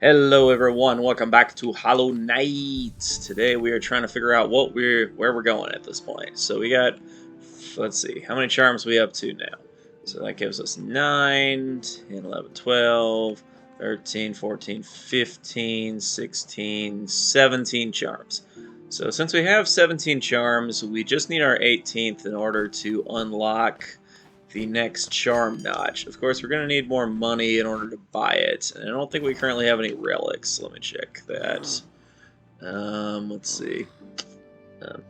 Hello everyone, welcome back to Hollow Knight. Today we are trying to figure out where we're going at this point. So we got, let's see, how many charms we up to now? So that gives us 9, 10, 11, 12, 13, 14, 15, 16, 17 charms. So since we have 17 charms, we just need our 18th in order to unlock the next charm notch. Of course, we're going to need more money in order to buy it, and I don't think we currently have any relics. Let me check that. Let's see.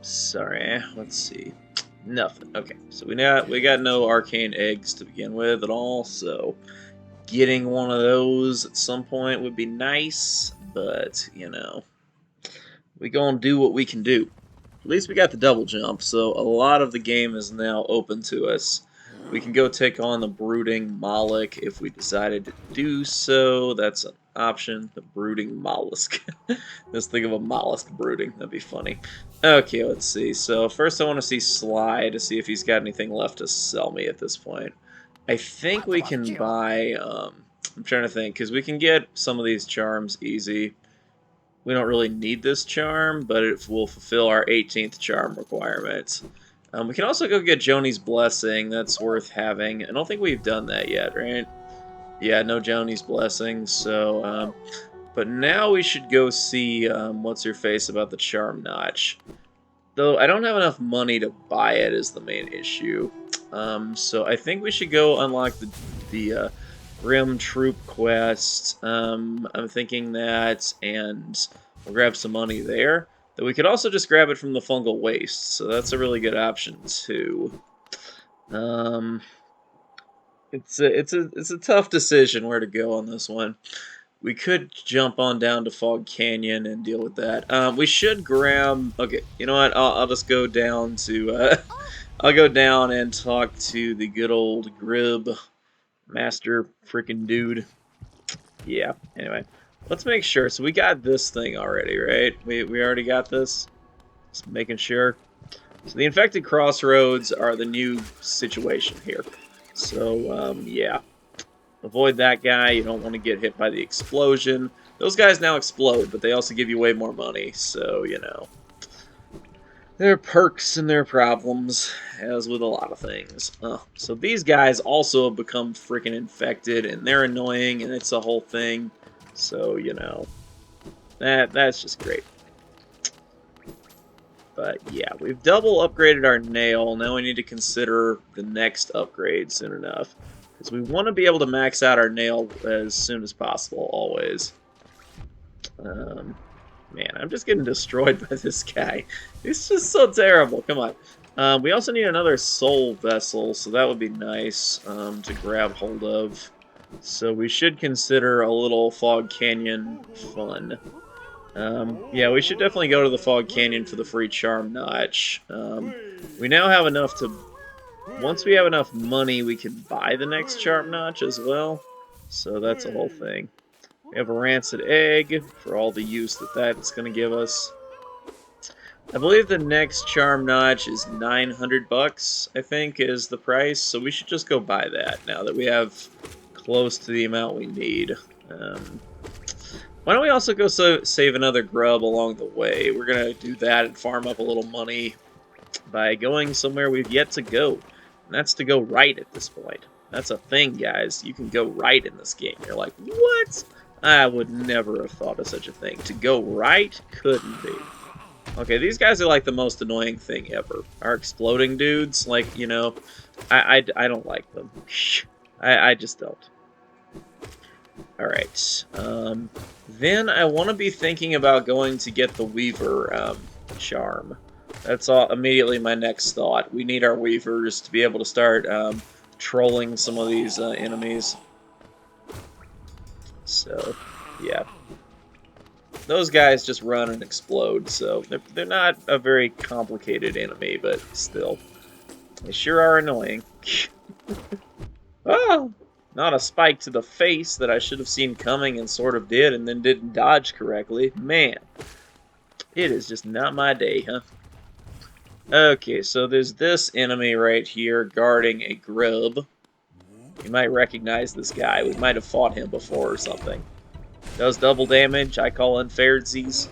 Sorry, let's see. Nothing. Okay, so we got no arcane eggs to begin with at all, so getting one of those at some point would be nice, but, you know, we gonna do what we can do. At least we got the double jump, so a lot of the game is now open to us. We can go take on the brooding mollusk if we decided to do so. That's an option. The brooding mollusk. Let's think of a mollusk brooding. That'd be funny. Okay, let's see. So first I want to see Sly to see if he's got anything left to sell me at this point. I think we can buy... I'm trying to think, because we can get some of these charms easy. We don't really need this charm, but it will fulfill our 18th charm requirement. We can also go get Joni's Blessing. That's worth having. I don't think we've done that yet, right? Yeah, no Joni's Blessing. So, but now we should go see what's-her-face about the charm notch. Though I don't have enough money to buy it is the main issue. So I think we should go unlock the Grim Troop quest. I'm thinking that, and we'll grab some money there. That we could also just grab it from the fungal waste, so that's a really good option too. It's a tough decision where to go on this one. We could jump on down to Fog Canyon and deal with that. We should grab. Okay, you know what? I'll just go down to. I'll go down and talk to the good old Grib master freaking dude. Yeah. Anyway. Let's make sure. So we got this thing already, right? We already got this? Just making sure. So the infected Crossroads are the new situation here. So, yeah. Avoid that guy. You don't want to get hit by the explosion. Those guys now explode, but they also give you way more money. So, you know. There are perks and there are problems, as with a lot of things. So these guys also have become freaking infected, and they're annoying, and it's a whole thing. So, you know, that's just great. But yeah, we've double upgraded our nail. Now we need to consider the next upgrade soon enough. Because we want to be able to max out our nail as soon as possible, always. Man, I'm just getting destroyed by this guy. He's just so terrible. Come on. We also need another soul vessel, so that would be nice to grab hold of. So we should consider a little Fog Canyon fun. Yeah, we should definitely go to the Fog Canyon for the free charm notch. We now have enough to... Once we have enough money, we can buy the next charm notch as well. So that's a whole thing. We have a rancid egg for all the use that's going to give us. I believe the next charm notch is 900 bucks, I think, is the price. So we should just go buy that now that we have close to the amount we need. Why don't we also go save another grub along the way? We're going to do that and farm up a little money by going somewhere we've yet to go. And that's to go right at this point. That's a thing, guys. You can go right in this game. You're like, what? I would never have thought of such a thing. To go right? Couldn't be. Okay, these guys are like the most annoying thing ever. Our exploding dudes, like, you know, I don't like them. I just don't. Alright. Then I want to be thinking about going to get the Weaver charm. That's immediately my next thought. We need our Weavers to be able to start trolling some of these enemies. So, yeah. Those guys just run and explode, so they're not a very complicated enemy, but still. They sure are annoying. Oh! Not a spike to the face that I should have seen coming and sort of did and then didn't dodge correctly. Man, it is just not my day, huh? Okay, so there's this enemy right here guarding a grub. You might recognize this guy. We might have fought him before or something. Does double damage. I call unfairsies.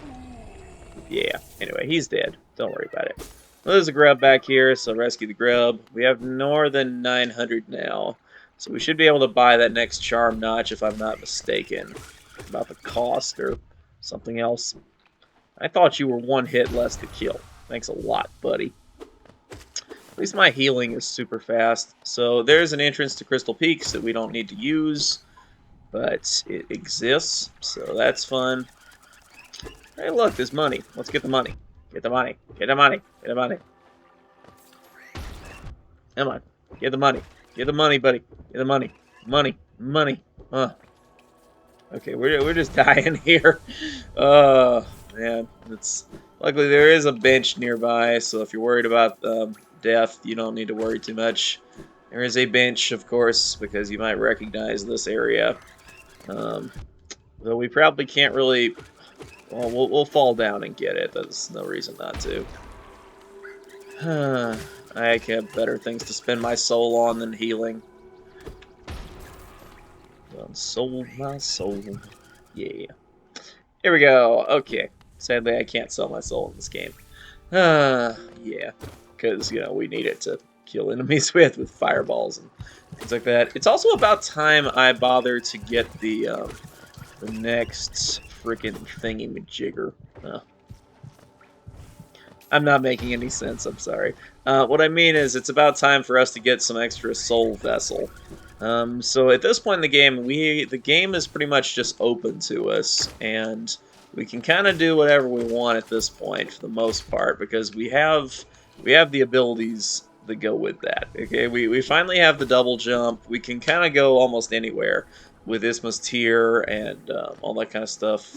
Yeah. Anyway, he's dead. Don't worry about it. Well, there's a grub back here, so rescue the grub. We have more than 900 now. So we should be able to buy that next charm notch if I'm not mistaken. About the cost or something else. I thought you were one hit less to kill. Thanks a lot, buddy. At least my healing is super fast. So there's an entrance to Crystal Peaks that we don't need to use, but it exists, so that's fun. Hey, look, there's money. Let's get the money. Get the money. Get the money. Get the money. Come on. Get the money. Get the money, buddy. Get the money. Money. Money. Okay, we're just dying here. Man. Luckily, there is a bench nearby, so if you're worried about death, you don't need to worry too much. There is a bench, of course, because you might recognize this area. Though we probably can't really... Well, we'll fall down and get it. There's no reason not to. I have better things to spend my soul on than healing. Sold my soul. Yeah. Here we go. Okay. Sadly, I can't sell my soul in this game. Yeah. Because, you know, we need it to kill enemies with fireballs and things like that. It's also about time I bother to get the next freaking thingy-majigger. I'm not making any sense, I'm sorry. What I mean is, it's about time for us to get some extra soul vessel. So at this point in the game, the game is pretty much just open to us, and we can kind of do whatever we want at this point, for the most part, because we have the abilities that go with that. Okay, we finally have the double jump. We can kind of go almost anywhere with Isma's Tear and all that kind of stuff.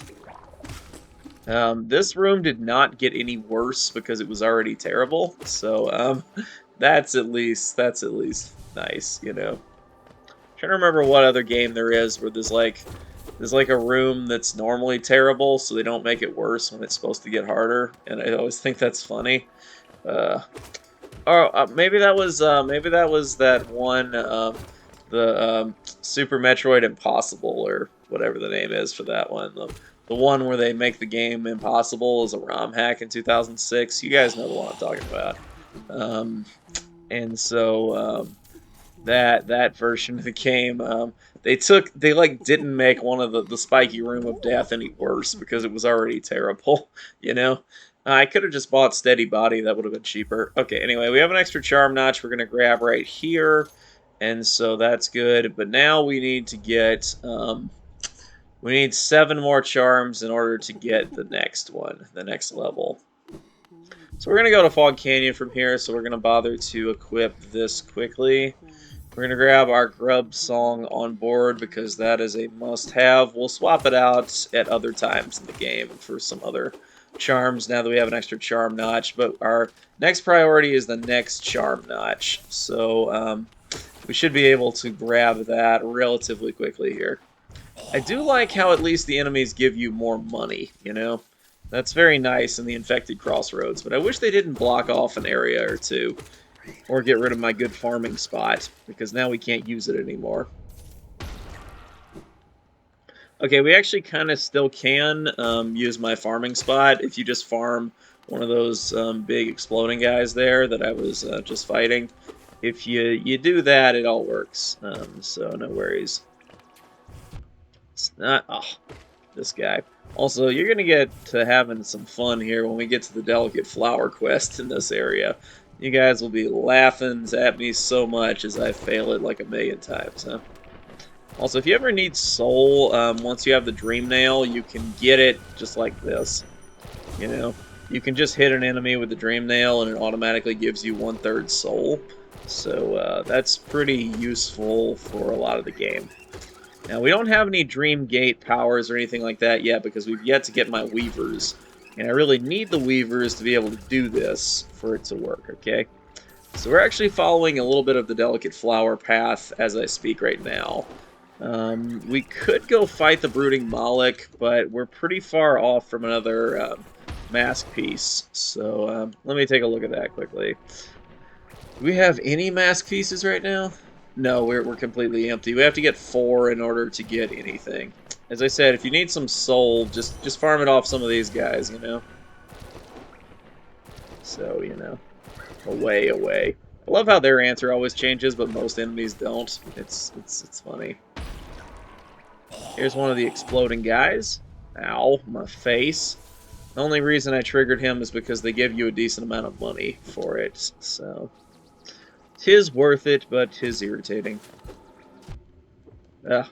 This room did not get any worse because it was already terrible, so that's at least nice, you know. I'm trying to remember what other game there is where there's like a room that's normally terrible, so they don't make it worse when it's supposed to get harder, and I always think that's funny. Maybe that was that one, the Super Metroid Impossible, or whatever the name is for that one. The one where they make the game impossible as a ROM hack in 2006. You guys know the one I'm talking about. And so that version of the game, they didn't make one of the spiky room of death any worse because it was already terrible. You know, I could have just bought Steady Body. That would have been cheaper. Okay, anyway, we have an extra charm notch we're gonna grab right here, and so that's good. But now we need to get we need 7 more charms in order to get the next one, the next level. So we're going to go to Fog Canyon from here, so we're going to bother to equip this quickly. We're going to grab our Grub Song on board because that is a must-have. We'll swap it out at other times in the game for some other charms now that we have an extra charm notch. But our next priority is the next charm notch. So we should be able to grab that relatively quickly here. I do like how at least the enemies give you more money, you know? That's very nice in the infected Crossroads, but I wish they didn't block off an area or two. Or get rid of my good farming spot, because now we can't use it anymore. Okay, we actually kind of still can use my farming spot if you just farm one of those big exploding guys there that I was just fighting. If you do that, it all works, so no worries. It's not... Oh, this guy. Also, you're going to get to having some fun here when we get to the Delicate Flower quest in this area. You guys will be laughing at me so much as I fail it like a million times, huh? Also, if you ever need soul, once you have the Dream Nail, you can get it just like this. You know? You can just hit an enemy with the Dream Nail and it automatically gives you 1/3 soul. So, that's pretty useful for a lot of the game. Now, we don't have any Dream Gate powers or anything like that yet because we've yet to get my Weavers. And I really need the Weavers to be able to do this for it to work, okay? So we're actually following a little bit of the Delicate Flower path as I speak right now. We could go fight the Brooding Moloch, but we're pretty far off from another mask piece. So let me take a look at that quickly. Do we have any mask pieces right now? No, we're completely empty. We have to get 4 in order to get anything. as I said, if you need some soul, just farm it off some of these guys, you know? So, you know, away. I love how their answer always changes, but most enemies don't. It's funny. Here's one of the exploding guys. Ow, my face. The only reason I triggered him is because they give you a decent amount of money for it, so... 'Tis worth it, but 'tis irritating. Ugh.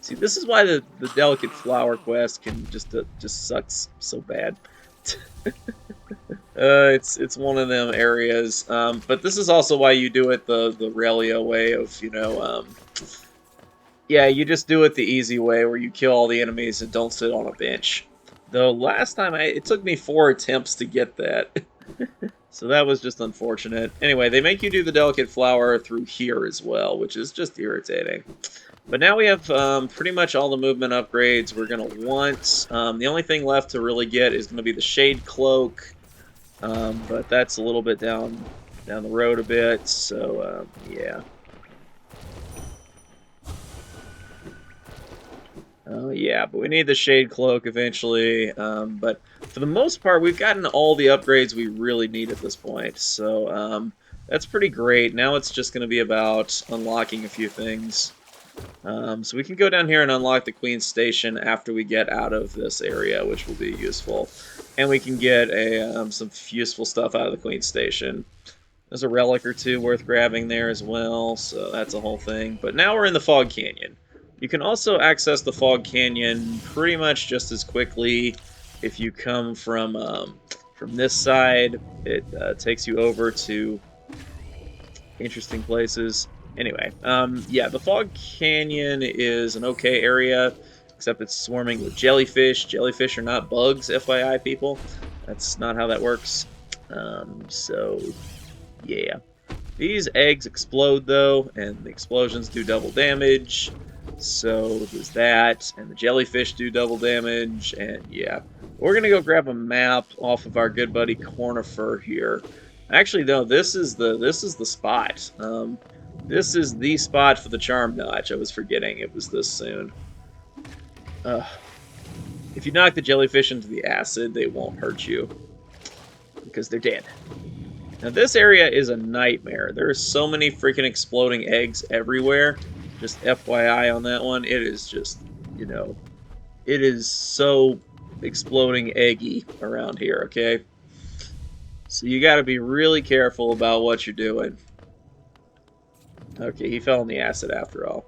See, this is why the delicate flower quest can just sucks so bad. It's one of them areas, but this is also why you do it the Relia way of, you know, yeah, you just do it the easy way where you kill all the enemies and don't sit on a bench. Though last time it took me 4 attempts to get that. So that was just unfortunate. Anyway, they make you do the delicate flower through here as well, which is just irritating. But now we have pretty much all the movement upgrades we're going to want. The only thing left to really get is going to be the Shade Cloak. But that's a little bit down the road a bit, so yeah. Yeah, but we need the Shade Cloak eventually. But for the most part, we've gotten all the upgrades we really need at this point. So that's pretty great. Now it's just going to be about unlocking a few things. So we can go down here and unlock the Queen's Station after we get out of this area, which will be useful. And we can get some useful stuff out of the Queen's Station. There's a relic or two worth grabbing there as well, so that's a whole thing. But now we're in the Fog Canyon. You can also access the Fog Canyon pretty much just as quickly if you come from this side. It takes you over to interesting places. Anyway, yeah, the Fog Canyon is an okay area, except it's swarming with jellyfish. Jellyfish are not bugs, FYI, people. That's not how that works. So, yeah. These eggs explode, though, and the explosions do double damage. So there's that, and the jellyfish do double damage, and yeah. We're going to go grab a map off of our good buddy Cornifer here. Actually, no, this is the spot. This is the spot for the Charm Notch. I was forgetting it was this soon. If you knock the jellyfish into the acid, they won't hurt you, because they're dead. Now, this area is a nightmare. There are so many freaking exploding eggs everywhere. Just FYI on that one. It is just, you know, it is so exploding eggy around here, okay? So you got to be really careful about what you're doing. Okay, he fell in the acid after all.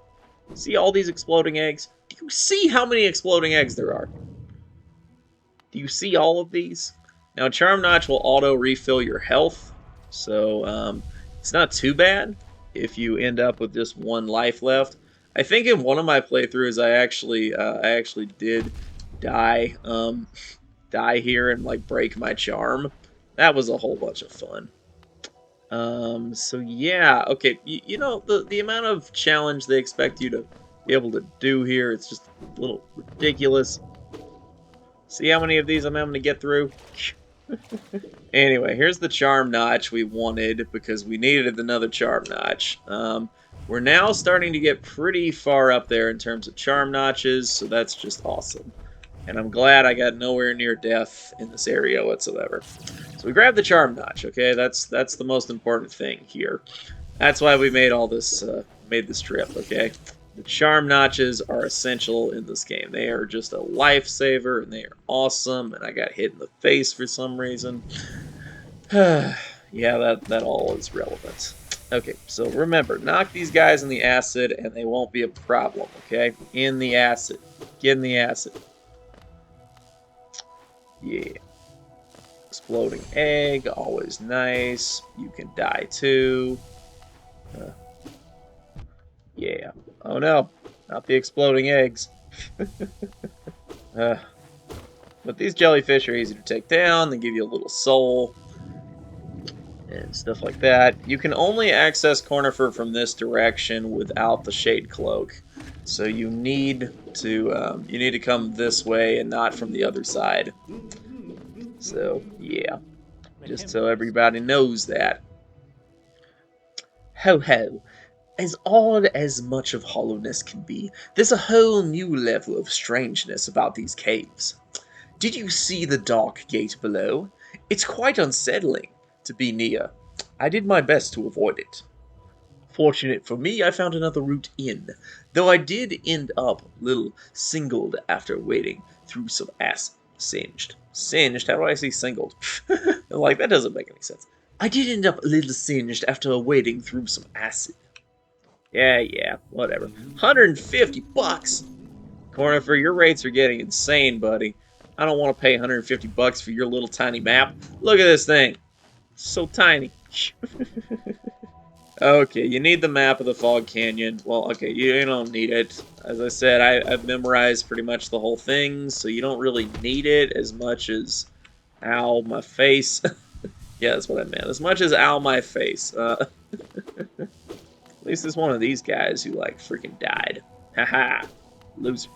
See all these exploding eggs? Do you see how many exploding eggs there are? Do you see all of these? Now, Charm Notch will auto-refill your health, so it's not too bad if you end up with just 1 life left. I think in one of my playthroughs, I actually did die here and like break my charm. That was a whole bunch of fun. So yeah, okay, you know, the amount of challenge they expect you to be able to do here, it's just a little ridiculous. See how many of these I'm having to get through? Anyway, here's the Charm Notch we wanted because we needed another Charm Notch. We're now starting to get pretty far up there in terms of Charm Notches, so that's just awesome. And I'm glad I got nowhere near death in this area whatsoever. So we grabbed the Charm Notch, okay? That's the most important thing here. That's why we made all this, made this trip, okay? The Charm Notches are essential in this game. They are just a lifesaver, and they are awesome, and I got hit in the face for some reason. Yeah, that all is relevant. Okay, so remember, knock these guys in the acid, and they won't be a problem, okay? In the acid. Get in the acid. Yeah. Exploding egg, always nice. You can die too. Yeah. Oh no, not the exploding eggs. But these jellyfish are easy to take down. They give you a little soul and stuff like that. You can only access Cornifer from this direction without the Shade Cloak. So you need to come this way and not from the other side. So yeah, just so everybody knows that. Ho ho. As odd as much of hollowness can be, there's a whole new level of strangeness about these caves. Did you see the dark gate below? It's quite unsettling to be near. I did my best to avoid it. Fortunate for me, I found another route in, though I did end up a little singled after wading through some singed. Singed? How do I say singled? Like, that doesn't make any sense. I did end up a little singed after wading through some acid. Yeah, whatever. 150 bucks! Corner, for your rates are getting insane, buddy. I don't want to pay 150 bucks for your little tiny map. Look at this thing. So tiny. Okay, you need the map of the Fog Canyon. Well, okay, you don't need it. As I said, I've memorized pretty much the whole thing, so you don't really need it as much as... Ow, my face. Yeah, that's what I meant. As much as ow, my face. At least it's one of these guys who, like, freaking died. Haha. Loser.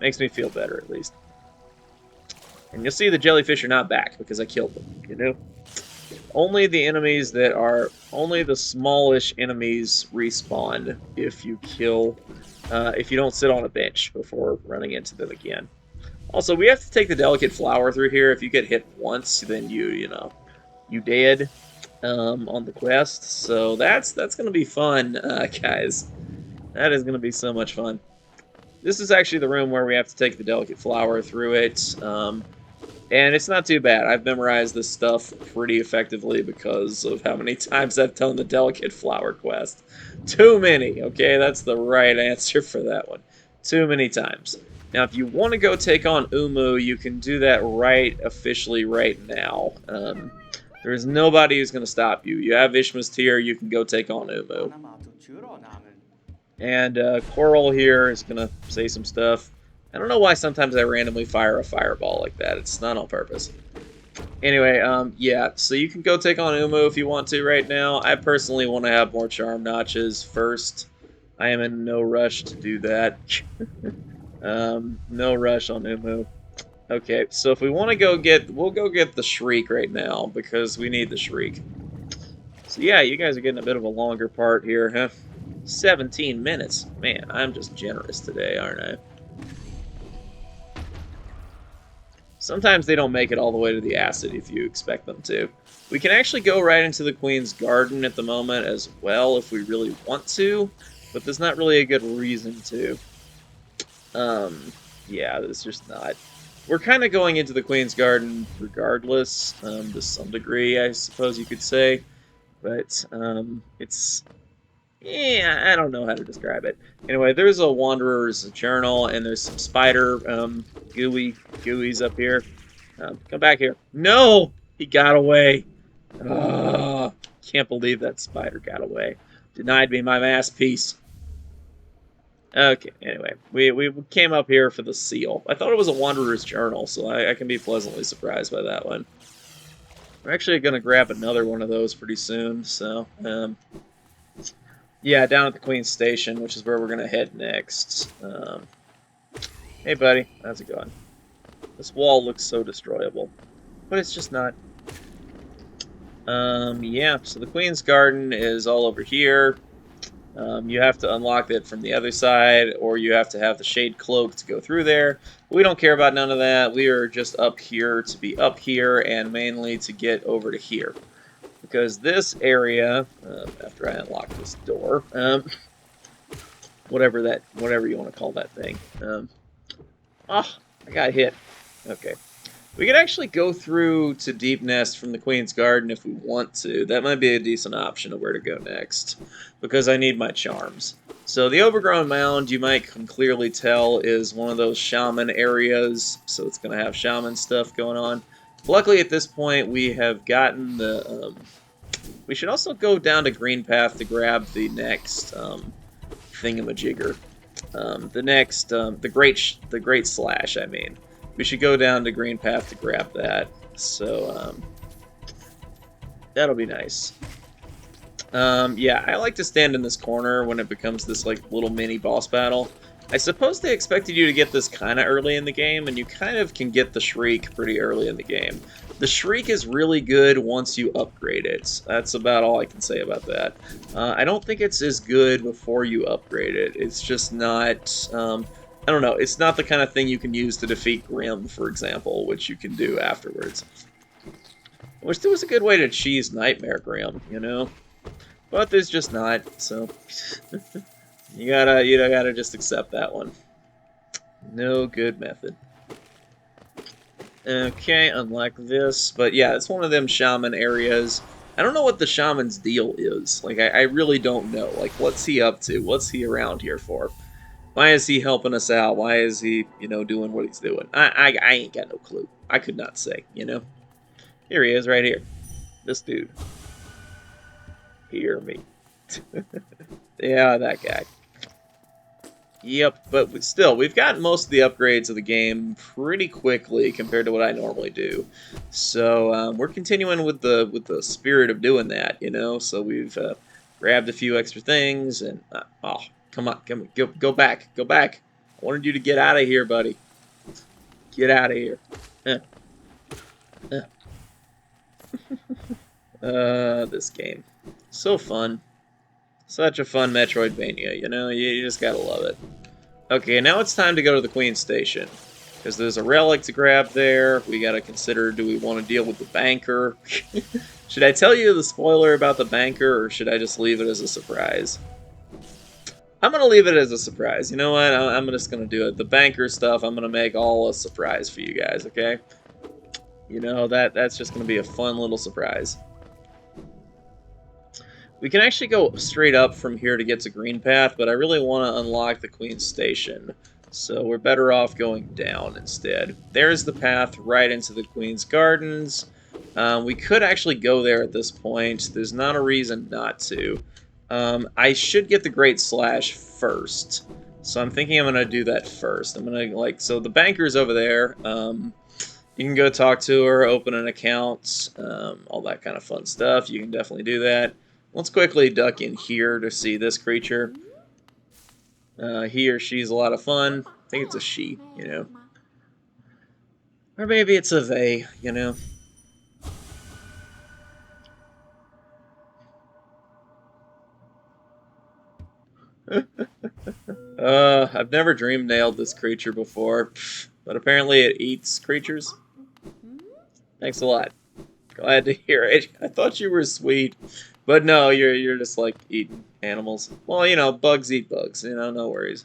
Makes me feel better, at least. And you'll see the jellyfish are not back, because I killed them, you know? Only the enemies that are... Only the smallish enemies respawn if you kill... if you don't sit on a bench before running into them again. Also, we have to take the delicate flower through here. If you get hit once, then you know, you dead on the quest. So that's going to be fun, guys. That is going to be so much fun. This is actually the room where we have to take the delicate flower through it. And it's not too bad. I've memorized this stuff pretty effectively because of how many times I've done the delicate flower quest. Too many, okay? That's the right answer for that one. Too many times. Now, if you want to go take on Umu, you can do that officially right now. There's nobody who's going to stop you. You have Ishma's Tear, you can go take on Umu. And Coral here is going to say some stuff. I don't know why sometimes I randomly fire a fireball like that. It's not on purpose. Anyway, yeah, so you can go take on Umu if you want to right now. I personally want to have more charm notches first. I am in no rush to do that. No rush on Umu. Okay, so if we want to go get... We'll go get the Shriek right now, because we need the Shriek. So yeah, you guys are getting a bit of a longer part here, huh? 17 minutes. Man, I'm just generous today, aren't I? Sometimes they don't make it all the way to the acid if you expect them to. We can actually go right into the Queen's Garden at the moment as well if we really want to, but there's not really a good reason to. Yeah, there's just not. We're kind of going into the Queen's Garden regardless, to some degree, I suppose you could say. But, it's... Yeah, I don't know how to describe it. Anyway, there's a Wanderer's Journal, and there's some spider, gooey's up here. Come back here. No! He got away. Can't believe that spider got away. Denied me my masterpiece. Okay, anyway, we came up here for the seal. I thought it was a Wanderer's Journal, so I can be pleasantly surprised by that one. We're actually going to grab another one of those pretty soon, so, yeah, down at the Queen's Station, which is where we're going to head next. Hey, buddy, how's it going? This wall looks so destroyable, but it's just not. Yeah, so the Queen's Garden is all over here. You have to unlock it from the other side, or you have to have the Shade Cloak to go through there. We don't care about none of that. We are just up here to be up here, and mainly to get over to here. Because this area, after I unlock this door, whatever you want to call that thing. I got hit. Okay. We could actually go through to Deep Nest from the Queen's Garden if we want to. That might be a decent option of where to go next, because I need my charms. So the Overgrown Mound, you might clearly tell, is one of those shaman areas, so it's going to have shaman stuff going on. Luckily, at this point, we have gotten the... we should also go down to Green Path to grab the next thingamajigger. The Great Slash, I mean. We should go down to Green Path to grab that. So, that'll be nice. Yeah, I like to stand in this corner when it becomes this, like, little mini boss battle. I suppose they expected you to get this kind of early in the game, and you kind of can get the Shriek pretty early in the game. The Shriek is really good once you upgrade it. That's about all I can say about that. I don't think it's as good before you upgrade it. It's just not... I don't know, it's not the kind of thing you can use to defeat Grim, for example, which you can do afterwards. Which there was a good way to cheese Nightmare Grim, you know? But there's just not, so... You gotta just accept that one. No good method. Okay, unlike this, but yeah, it's one of them shaman areas. I don't know what the shaman's deal is. Like, I really don't know. Like, what's he up to? What's he around here for? Why is he helping us out? Why is he, you know, doing what he's doing? I ain't got no clue. I could not say, you know? Here he is, right here. This dude. Hear me. Yeah, that guy. Yep, but still, we've gotten most of the upgrades of the game pretty quickly compared to what I normally do. So we're continuing with the spirit of doing that, you know. So we've grabbed a few extra things, and oh, come on, go back, go back. I wanted you to get out of here, buddy. Get out of here. This game, so fun. Such a fun Metroidvania, you know? You just gotta love it. Okay, now it's time to go to the Queen's Station. Because there's a relic to grab there. We gotta consider, do we want to deal with the banker? Should I tell you the spoiler about the banker, or should I just leave it as a surprise? I'm gonna leave it as a surprise. You know what? I'm just gonna do it. The banker stuff, I'm gonna make all a surprise for you guys, okay? You know, that's just gonna be a fun little surprise. We can actually go straight up from here to get to Green Path, but I really want to unlock the Queen's Station. So we're better off going down instead. There's the path right into the Queen's Gardens. We could actually go there at this point. There's not a reason not to. I should get the Great Slash first. So I'm thinking I'm going to do that first. I'm going to, so the banker's over there. You can go talk to her, open an account, all that kind of fun stuff. You can definitely do that. Let's quickly duck in here to see this creature. He or she's a lot of fun. I think it's a she, you know. Or maybe it's a they, you know. I've never dream nailed this creature before, but apparently it eats creatures. Thanks a lot. Glad to hear it. I thought you were sweet. But no, you're just like eating animals. Well, you know, bugs eat bugs, you know, no worries.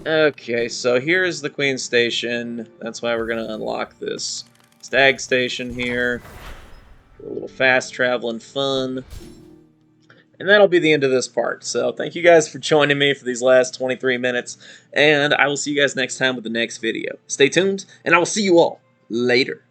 Okay, so here's the Queen's Station. That's why we're gonna unlock this Stag Station here. A little fast traveling fun. And that'll be the end of this part. So thank you guys for joining me for these last 23 minutes. And I will see you guys next time with the next video. Stay tuned, and I will see you all later.